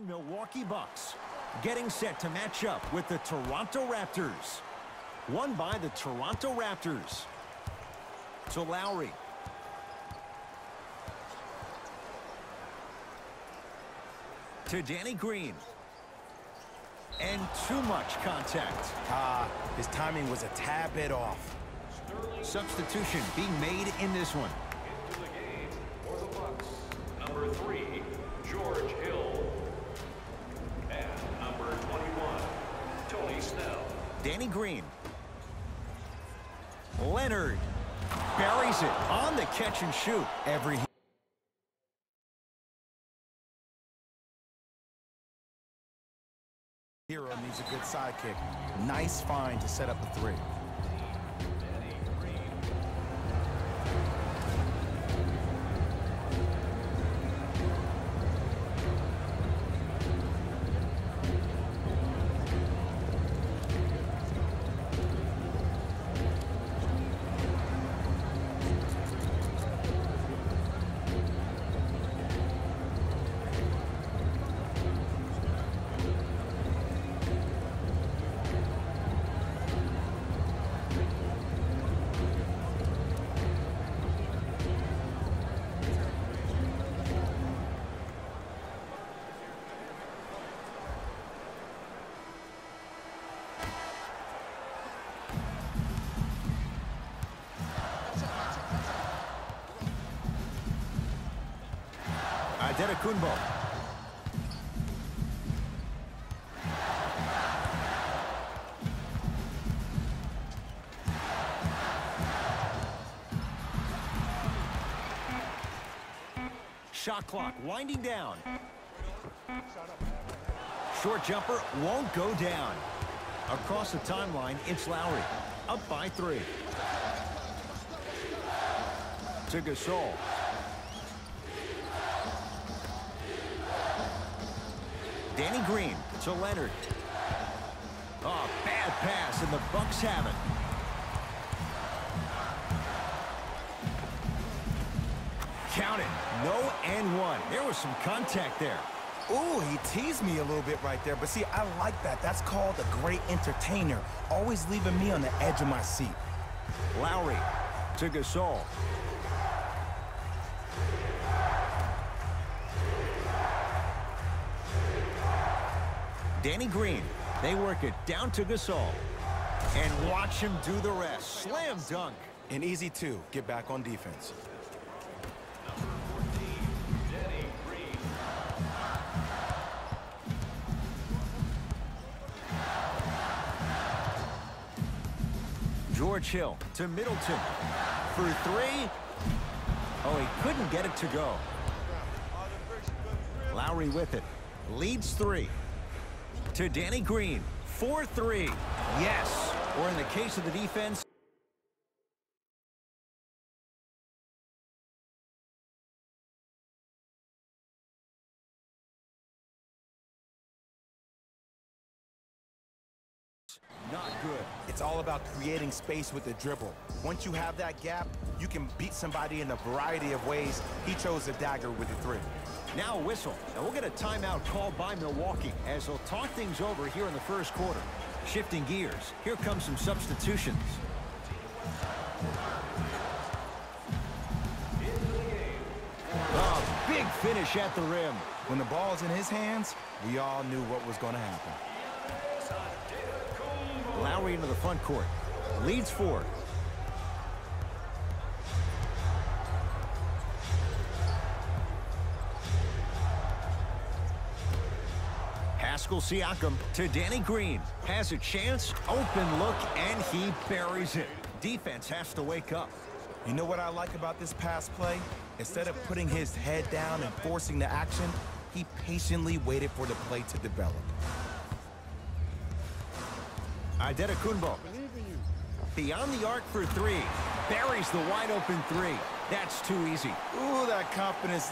Milwaukee Bucks getting set to match up with the Toronto Raptors. Won by the Toronto Raptors. To Lowry. To Danny Green. And too much contact. His timing was a tad bit off. Substitution being made in this one. Into the game for the Bucks, number 3, George Hill. And number 21, Tony Snell. Danny Green. Leonard buries it on the catch and shoot. Every hero needs a good sidekick. Nice find to set up a three. Antetokounmpo. Shot clock winding down. Short jumper won't go down. Across the timeline, it's Lowry. Up by 3. To Gasol. Danny Green to Leonard. Oh, bad pass, and the Bucks have it. Count it. No and 1. There was some contact there. Ooh, he teased me a little bit right there. But see, I like that. That's called a great entertainer. Always leaving me on the edge of my seat. Lowry to Gasol. Danny Green. They work it down to Gasol. And watch him do the rest. Slam dunk. And easy, too. Get back on defense. Number 14, Danny Green. George Hill to Middleton. For 3. Oh, he couldn't get it to go. Lowry with it. Leads 3. To Danny Green. 4-3. Yes. Or in the case of the defense, not good. It's all about creating space with the dribble. Once you have that gap, you can beat somebody in a variety of ways. He chose the dagger with the 3. Now a whistle, and we'll get a timeout called by Milwaukee as they'll talk things over here in the first quarter. Shifting gears, here comes some substitutions. Oh, big finish at the rim. When the ball's in his hands, we all knew what was going to happen. Lowry into the front court. Leads 4. Pascal Siakam to Danny Green. Has a chance, open look, and he buries it. Defense has to wake up. You know what I like about this pass play? Instead of putting his head down and forcing the action, he patiently waited for the play to develop. Antetokounmpo. Beyond the arc for 3. Buries the wide open 3. That's too easy. Ooh, that confidence.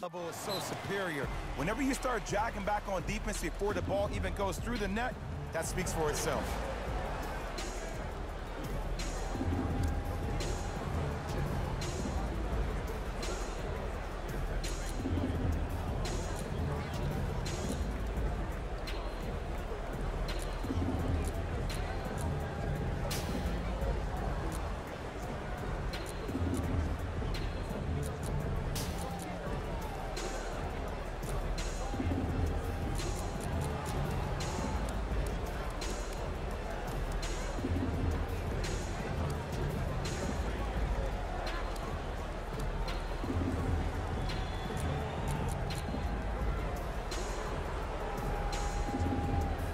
Level is so superior. Whenever you start dragging back on defense before the ball even goes through the net, that speaks for itself.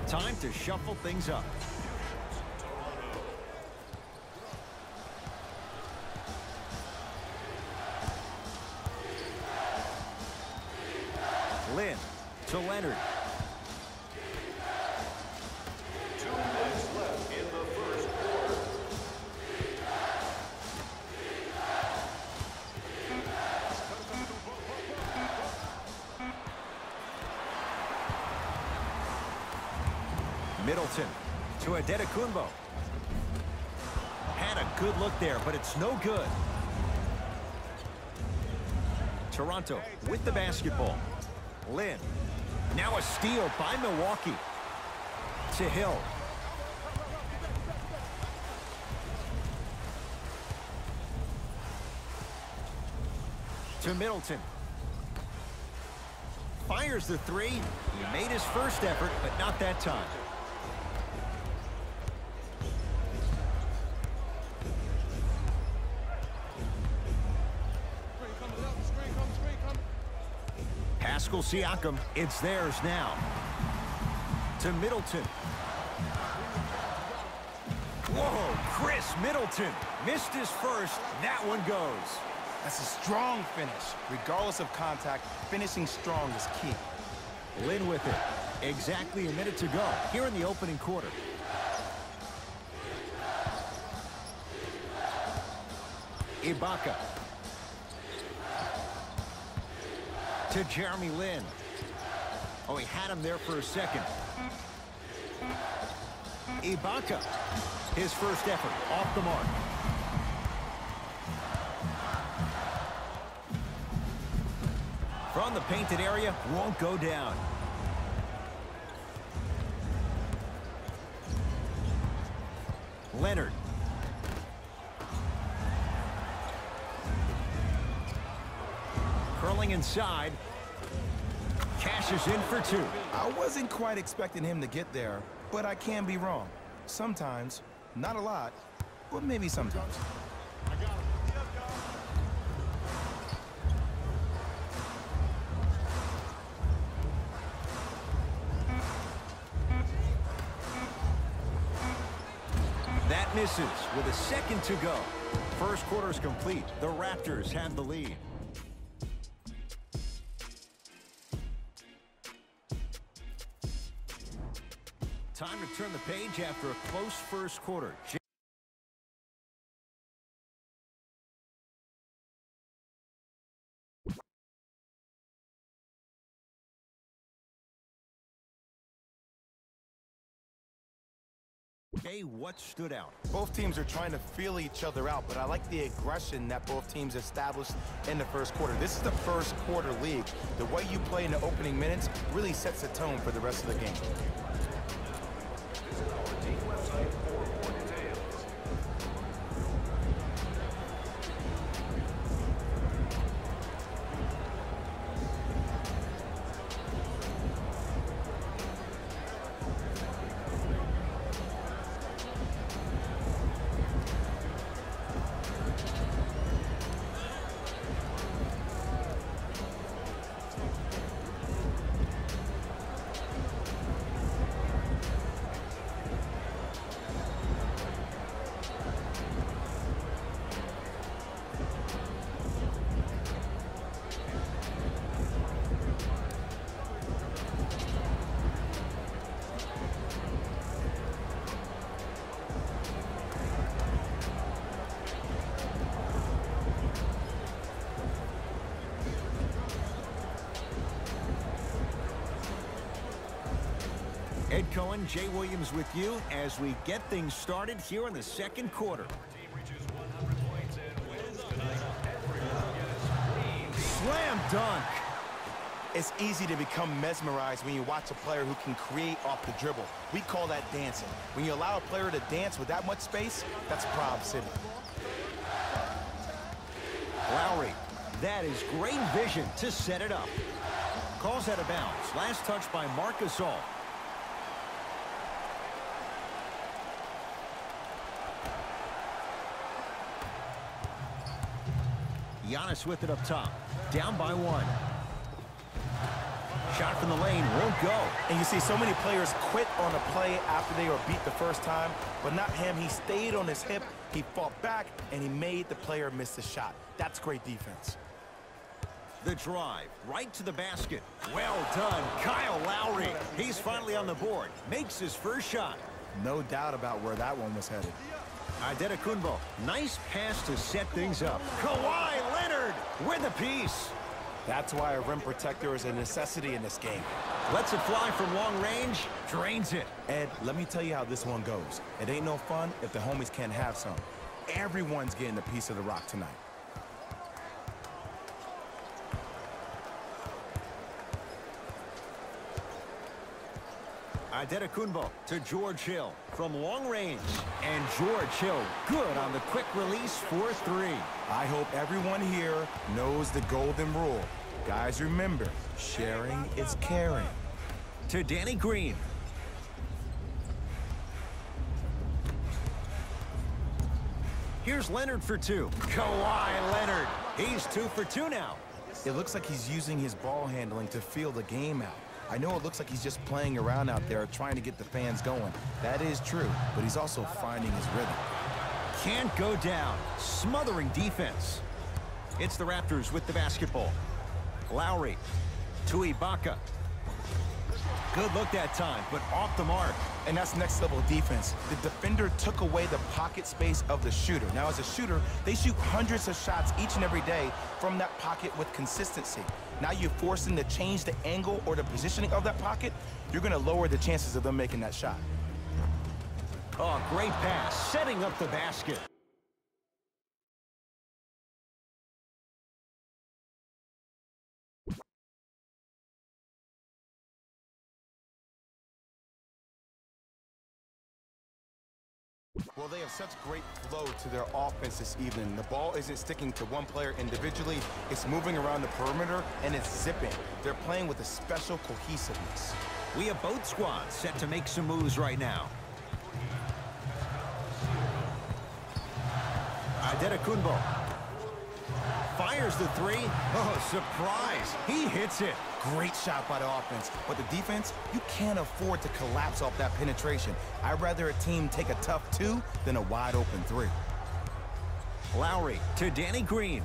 Time to shuffle things up. Lynn to Leonard. 2 minutes left in the first quarter. Middleton to Adetokunbo. Had a good look there, but it's no good. Toronto with the basketball. Lynn. Now a steal by Milwaukee. To Hill. To Middleton. Fires the three. He made his first effort, but not that time. Pascal Siakam, it's theirs now. To Middleton. Whoa, Chris Middleton missed his first. That one goes. That's a strong finish. Regardless of contact, finishing strong is key. Lynn with it. Exactly a minute to go here in the opening quarter. Ibaka. To Jeremy Lin. Oh, he had him there for a second. Ibaka. His first effort off the mark. From the painted area, won't go down. Leonard. Curling inside. Cashes in for two. I wasn't quite expecting him to get there, but I can be wrong. Sometimes, not a lot, but maybe sometimes. That misses with a second to go. First quarter is complete. The Raptors have the lead. Time to turn the page after a close first quarter. Jay, what stood out? Both teams are trying to feel each other out, but I like the aggression that both teams established in the first quarter. This is the first quarter league. The way you play in the opening minutes really sets the tone for the rest of the game. Visit our team website for more details. Ed Cohen, Jay Williams with you as we get things started here in the second quarter. Slam dunk. It's easy to become mesmerized when you watch a player who can create off the dribble. We call that dancing. When you allow a player to dance with that much space, that's Prob City. Lowry, that is great vision to set it up. Calls out of bounds. Last touch by Marc Gasol. Giannis with it up top. Down by 1. Shot from the lane won't go. And you see so many players quit on a play after they were beat the first time, but not him. He stayed on his hip, he fought back, and he made the player miss the shot. That's great defense. The drive right to the basket. Well done, Kyle Lowry. He's finally on the board. Makes his first shot. No doubt about where that one was headed. Antetokounmpo, nice pass to set things up. Kawhi Leonard with a piece. That's why a rim protector is a necessity in this game. Lets it fly from long range, drains it. Ed, let me tell you how this one goes. It ain't no fun if the homies can't have some. Everyone's getting a piece of the rock tonight. Antetokounmpo to George Hill from long range. And George Hill good on the quick release for 3. I hope everyone here knows the golden rule. Guys, remember, sharing is caring. To Danny Green. Here's Leonard for 2. Kawhi Leonard. He's 2 for 2 now. It looks like he's using his ball handling to feel the game out. I know it looks like he's just playing around out there trying to get the fans going. That is true, but he's also finding his rhythm. Can't go down. Smothering defense. It's the Raptors with the basketball. Lowry to Ibaka. Good look that time, but off the mark. And that's next level defense. The defender took away the pocket space of the shooter. Now, as a shooter, they shoot hundreds of shots each and every day from that pocket with consistency. Now you force them to change the angle or the positioning of that pocket, you're going to lower the chances of them making that shot. Oh, great pass, setting up the basket. Well, they have such great flow to their offense this evening. The ball isn't sticking to one player individually. It's moving around the perimeter, and it's zipping. They're playing with a special cohesiveness. We have both squads set to make some moves right now. Antetokounmpo fires the 3. Oh, surprise. He hits it. Great shot by the offense, but the defense, you can't afford to collapse off that penetration. I'd rather a team take a tough 2 than a wide open 3. Lowry to Danny Green.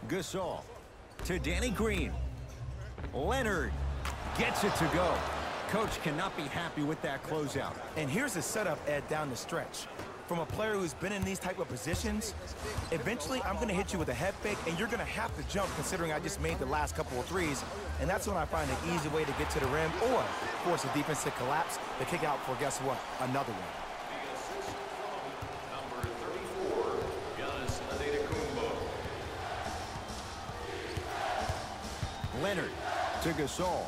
Gasol to Danny Green. Leonard gets it to go. Coach cannot be happy with that closeout. And here's the setup, Ed, down the stretch. From a player who's been in these type of positions, eventually I'm going to hit you with a head fake, and you're going to have to jump considering I just made the last couple of threes. And that's when I find an easy way to get to the rim or force the defense to collapse to kick out for, guess what, another one. Number 34, Giannis Antetokounmpo. Leonard to Gasol.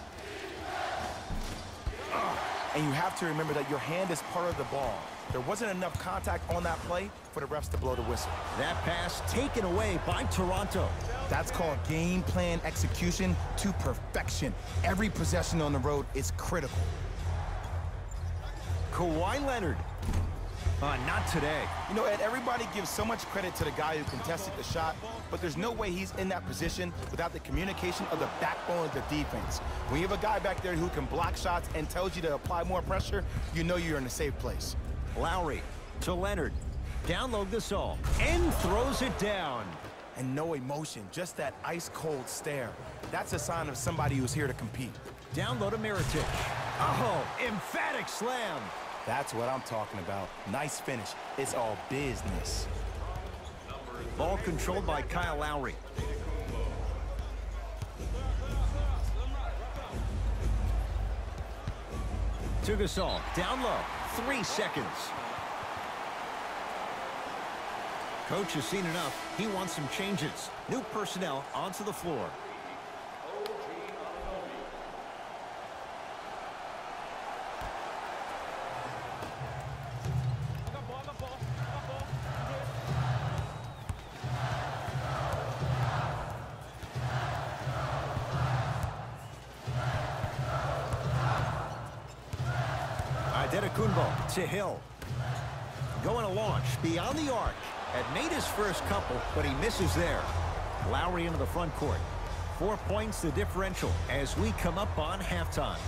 And you have to remember that your hand is part of the ball. There wasn't enough contact on that play for the refs to blow the whistle. That pass taken away by Toronto. That's called game plan execution to perfection. Every possession on the road is critical. Kawhi Leonard. Not today. You know, Ed, everybody gives so much credit to the guy who contested the shot, but there's no way he's in that position without the communication of the backbone of the defense. When you have a guy back there who can block shots and tells you to apply more pressure, you know you're in a safe place. Lowry to Leonard. Down low Gasol. And throws it down. And no emotion, just that ice-cold stare. That's a sign of somebody who's here to compete. Down low to Mirotic. Oh, emphatic slam. That's what I'm talking about. Nice finish. It's all business. Ball controlled by Kyle Lowry. To Gasol, down low, 3 seconds. Coach has seen enough. He wants some changes. New personnel onto the floor. Antetokounmpo to Hill. Going to launch beyond the arc. Had made his first couple, but he misses there. Lowry into the front court. 4 points the differential as we come up on halftime.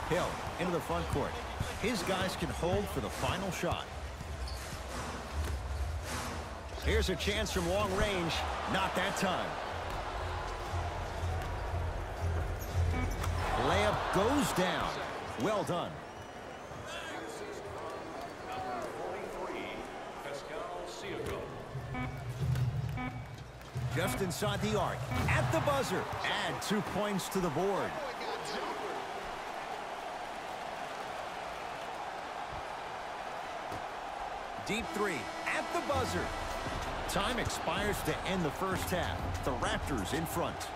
Hill into the front court. His guys can hold for the final shot. Here's a chance from long range. Not that time. Layup goes down. Well done. Just inside the arc. At the buzzer. Add 2 points to the board. Deep three. At the buzzer. Time expires to end the first half. The Raptors in front.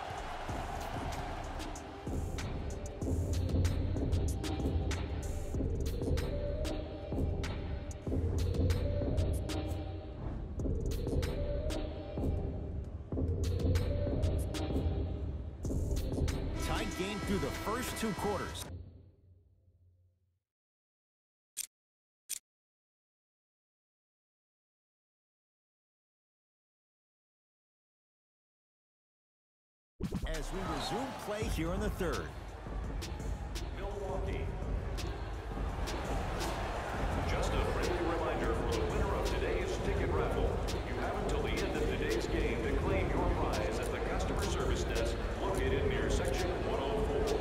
Game through the first 2 quarters. As we resume play here in the third. Milwaukee. Just a friendly reminder for the winner of today's ticket raffle. You have until the end of today's game to claim your prize at the customer service desk located near section 104.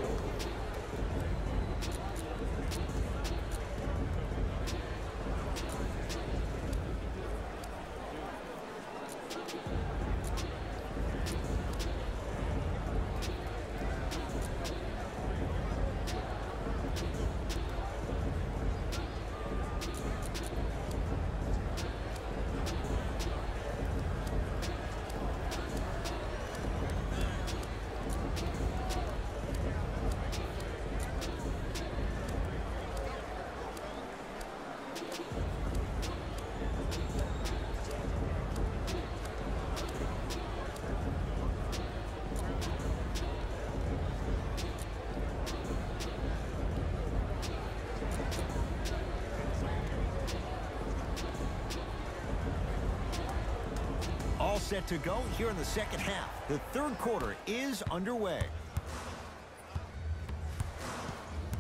All set to go here in the second half. The third quarter is underway.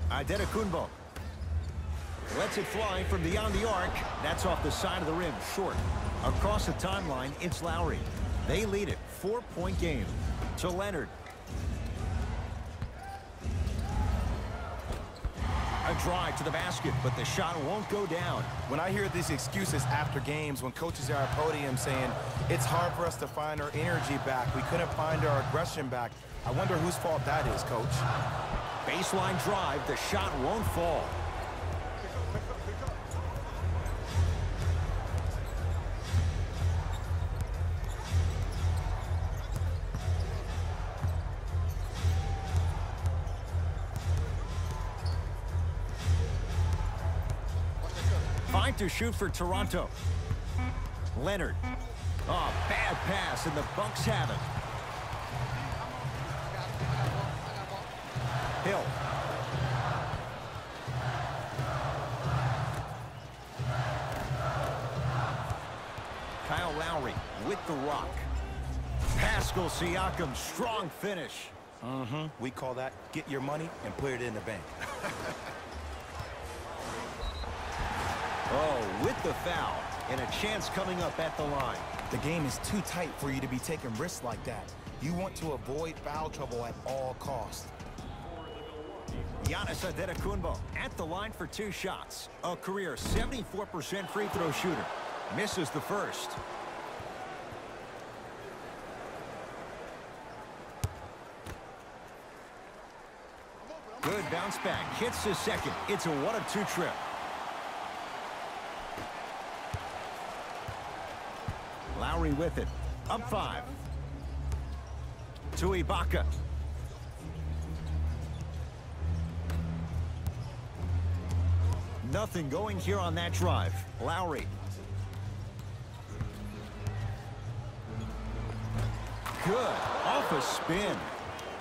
Antetokounmpo lets it fly from beyond the arc. That's off the side of the rim, short. Across the timeline, it's Lowry. They lead it, 4-point game. To Leonard. A drive to the basket, but the shot won't go down. When I hear these excuses after games, when coaches are at podium saying, it's hard for us to find our energy back, we couldn't find our aggression back, I wonder whose fault that is, Coach. Baseline drive, the shot won't fall. Fine to shoot for Toronto. Leonard. Oh, bad pass, and the Bucks have it. Hill. Kyle Lowry with the rock. Pascal Siakam, strong finish. We call that get your money and put it in the bank. Oh, with the foul, and a chance coming up at the line. The game is too tight for you to be taking risks like that. You want to avoid foul trouble at all costs. Giannis Antetokounmpo at the line for 2 shots. A career 74% free throw shooter. Misses the first. Good bounce back. Hits the second. It's a 1 of 2 trip. Lowry with it. Up 5. To Ibaka. Nothing going here on that drive. Lowry. Good. Off a spin.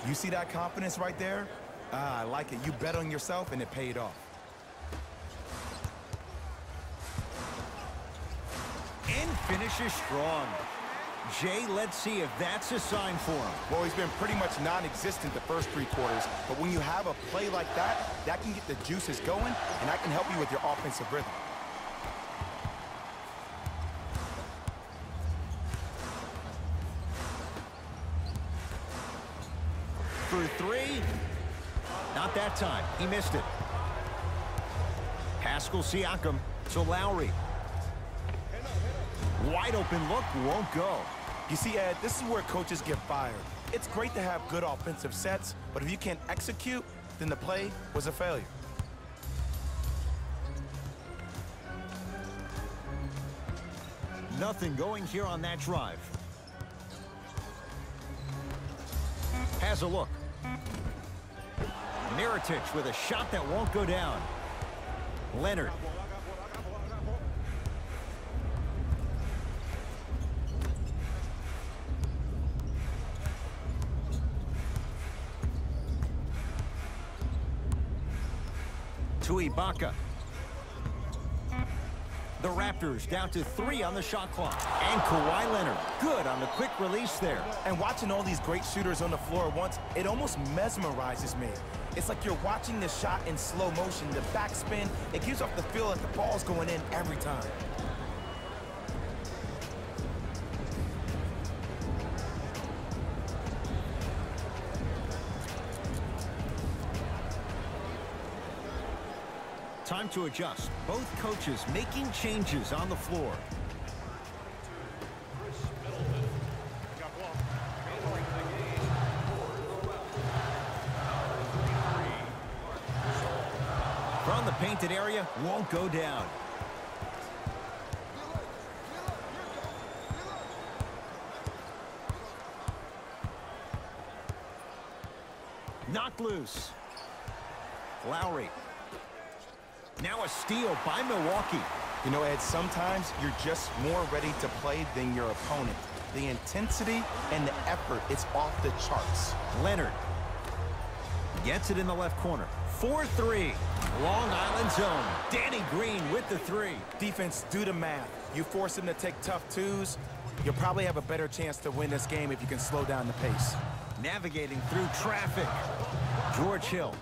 You see that confidence right there? I like it. You bet on yourself, and it paid off. And finishes strong. Jay, let's see if that's a sign for him. Well, he's been pretty much non-existent the first 3 quarters, but when you have a play like that, that can get the juices going, and that can help you with your offensive rhythm. For 3. Not that time. He missed it. Pascal Siakam to Lowry. Wide open look, won't go. You see, Ed, this is where coaches get fired. It's great to have good offensive sets, but if you can't execute, then the play was a failure. Nothing going here on that drive. Has a look. Mirotic with a shot that won't go down. Leonard. To Ibaka. The Raptors down to 3 on the shot clock. And Kawhi Leonard, good on the quick release there. And watching all these great shooters on the floor at once, it almost mesmerizes me. It's like you're watching the shot in slow motion, the backspin. It gives off the feel that the ball's going in every time. Time to adjust. Both coaches making changes on the floor. From the painted area, won't go down. Knocked loose. Lowry. Now a steal by Milwaukee. You know, Ed, sometimes you're just more ready to play than your opponent. The intensity and the effort, it's off the charts. Leonard gets it in the left corner. 4-3. Long Island zone. Danny Green with the 3. Defense, do the math. You force him to take tough 2s, you'll probably have a better chance to win this game if you can slow down the pace. Navigating through traffic. George Hill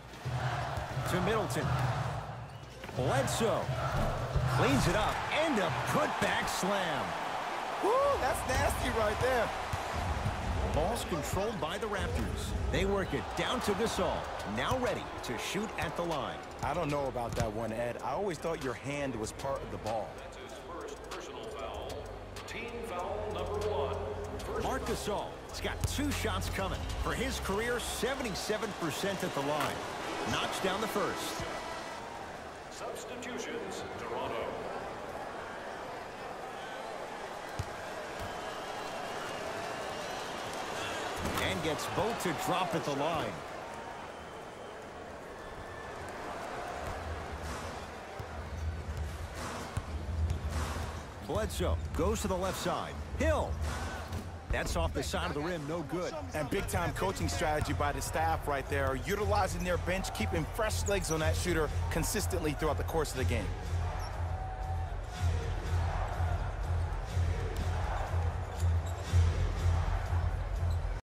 to Middleton. Bledsoe cleans it up and a putback slam. Woo, that's nasty right there. Ball's controlled by the Raptors. They work it down to Gasol. Now ready to shoot at the line. I don't know about that one, Ed. I always thought your hand was part of the ball. That's his first personal foul. Team foul number 1. Marc Gasol has got 2 shots coming. For his career, 77% at the line. Knocks down the first. Substitutions, Toronto. And gets both to drop at the line. Bledsoe goes to the left side. Hill. That's off the side of the rim, no good. And big-time coaching strategy by the staff right there, utilizing their bench, keeping fresh legs on that shooter consistently throughout the course of the game.